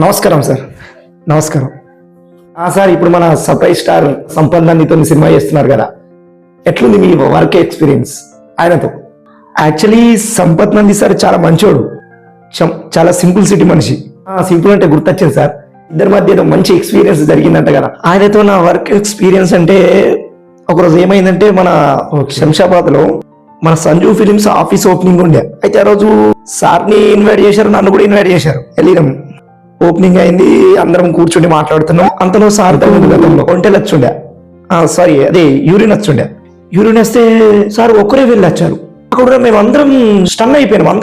నమస్కారం సార్. నమస్కారం. సార్, ఇప్పుడు మన సర్ప్రైజ్ స్టార్ సంపత్ నందితో సినిమా చేస్తున్నారు కదా, ఎట్లుంది మీ వర్క్ ఎక్స్పీరియన్స్ ఆయనతో? యాక్చువల్లీ సంపత్ నంది సార్ చాలా మంచోడు, చాలా సింపుల్ సిటీ మనిషి. సింపుల్ అంటే గుర్తొచ్చింది సార్, ఇద్దరి మధ్య ఏదో మంచి ఎక్స్పీరియన్స్ జరిగిందంట కదా. ఆయనతో నా వర్క్ ఎక్స్పీరియన్స్ అంటే, ఒకరోజు ఏమైందంటే మన శంషాబాద్ లో మన సంజు ఫిలిమ్స్ ఆఫీస్ ఓపెనింగ్ ఉండే. అయితే ఆ రోజు సార్ని ఇన్వైట్ చేశారు, నన్ను కూడా ఇన్వైట్ చేశారు. వెళ్ళినాం, ఓపెనింగ్ అయింది, అందరం కూర్చుండి మాట్లాడుతున్నాం. అంతలో సార్ గతంలో ఒంటెలు వచ్చుండే, సారీ అదే యూరిన్ వచ్చుండే. యూరిన్ వస్తే సార్ ఒక్కరే వెళ్ళి వచ్చారు. అక్కడ మేమందరం స్టన్ అయిపోయినాం,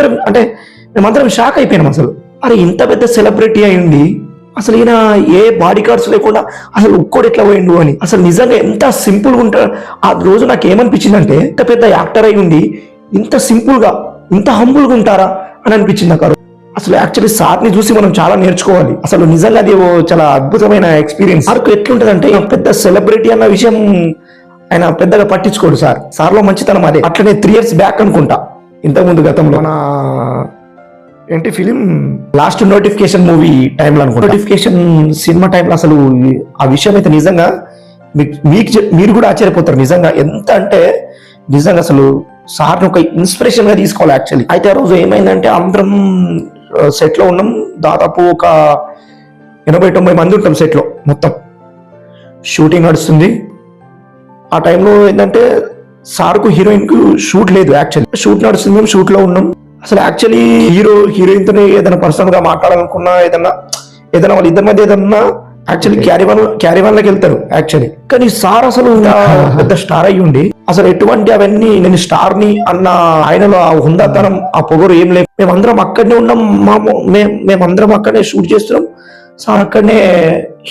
మేమందరం షాక్ అయిపోయినాం. అసలు అరే ఇంత పెద్ద సెలబ్రిటీ అయ్యింది, అసలు ఈయన ఏ బాడీ గార్డ్స్ లేకుండా అసలు ఒక్కడు ఎట్లా పోయిండు అని. అసలు నిజంగా ఎంత సింపుల్ గా ఉంటారు. ఆ రోజు నాకు ఏమనిపించిందంటే, ఇంత పెద్ద యాక్టర్ అయి ఉండి ఇంత సింపుల్ గా ఇంత హంబుల్ గా ఉంటారా అని అనిపించింది నాకు. అసలు యాక్చువల్లీ సార్ని చూసి మనం చాలా నేర్చుకోవాలి. అసలు నిజంగా అది చాలా అద్భుతమైన ఎక్స్పీరియన్స్. సార్కు ఎట్లుంటదంటే, పెద్ద సెలబ్రిటీ అన్న విషయం ఆయన పెద్దగా పట్టించుకోడు. సార్లో మంచితనం అదే. అట్లనే 3 years బ్యాక్ అనుకుంటా, ఇంతకుముందు గతంలో మన ఏంటి ఫిలిం లాస్ట్ నోటిఫికేషన్ మూవీ టైంలో అనుకుంటా, నోటిఫికేషన్ సినిమా టైంలో అసలు ఆ విషయం అయితే నిజంగా మీరు కూడా ఆశ్చర్యపోతారు. నిజంగా ఎంత అంటే నిజంగా అసలు సార్ని ఒక ఇన్స్పిరేషన్ గా తీసుకోవాలి యాక్చువల్లీ. అయితే ఆ రోజు ఏమైందంటే, అందరం సెట్ లో ఉన్నాం, దాదాపు ఒక 80-90 మంది ఉంటాం సెట్ లో. మొత్తం షూటింగ్ నడుస్తుంది. ఆ టైంలో ఏంటంటే సార్కు హీరోయిన్ కు షూట్ లేదు, యాక్చువల్లీ షూట్ నడుస్తుంది, మేము షూట్ లో ఉన్నాం. అసలు యాక్చువల్లీ హీరోయిన్ తోనే ఏదైనా పర్సనల్ గా మాట్లాడాలనుకున్నా, ఏదన్నా వాళ్ళ ఇద్దరి మధ్య ఏదన్నా యాక్చువల్లీ క్యారీవాన్ లోకి వెళ్తారు యాక్చువల్లీ. కానీ సార్ అసలు పెద్ద స్టార్ అయ్యి ఉండి అసలు ఎటువంటి అవన్నీ నేను స్టార్ ని అన్న ఆయనలో ఆ హుందాతనం, ఆ పొగరు ఏం లేదు. మేమందరం అక్కడనే ఉన్నాం, మేమందరం అక్కడనే షూట్ చేస్తున్నాం. సార్ అక్కడనే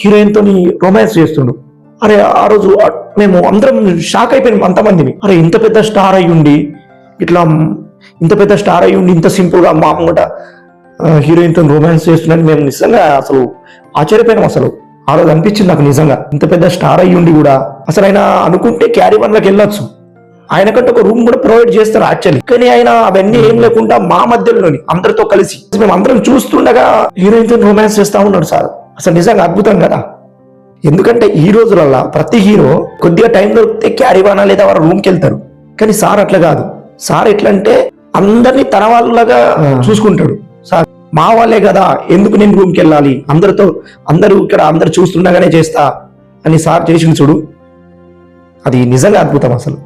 హీరోయిన్ తోని రొమాన్స్ చేస్తుండ్రు. అరే ఆ రోజు మేము అందరం షాక్ అయిపోయినాం అంతమందిని. అరే ఇంత పెద్ద స్టార్ అయ్యి ఉండి ఇంత సింపుల్ గా మామూలుగా హీరోయిన్ తో రొమాన్స్ చేస్తున్నాను మేము నిజంగా అసలు ఆశ్చర్యపోయినాం. అసలు ఆ రోజు అనిపించింది నాకు, నిజంగా ఇంత పెద్ద స్టార్ అయ్యి ఉండి కూడా అసలు ఆయన అనుకుంటే క్యారీవన్ లోకి వెళ్ళొచ్చు, ఆయనకంటే ఒక రూమ్ కూడా ప్రొవైడ్ చేస్తారు యాక్చువల్లీ. కానీ ఆయన అవన్నీ ఏం లేకుండా మా మధ్యలోని అందరితో కలిసి మేము అందరం చూస్తుండగా హీరోయిన్ తో రొమాన్స్ చేస్తా ఉన్నాడు సార్. అసలు నిజంగా అద్భుతం కదా. ఎందుకంటే ఈ రోజులలో ప్రతి హీరో కొద్దిగా టైం దొరికితే క్యారీవానా లేదా వారు రూమ్కి వెళ్తారు. కానీ సార్ అట్లా కాదు. సార్ ఎట్లా అంటే అందరినీ తన వాళ్ళలాగా చూసుకుంటాడు. సార్ మా వాళ్ళే కదా, ఎందుకు నేను రూమ్కి వెళ్ళాలి, అందరూ ఇక్కడ అందరు చూస్తుండగానే చేస్తా అని సార్ చేసింది చూడు, అది నిజంగా అద్భుతం అసలు.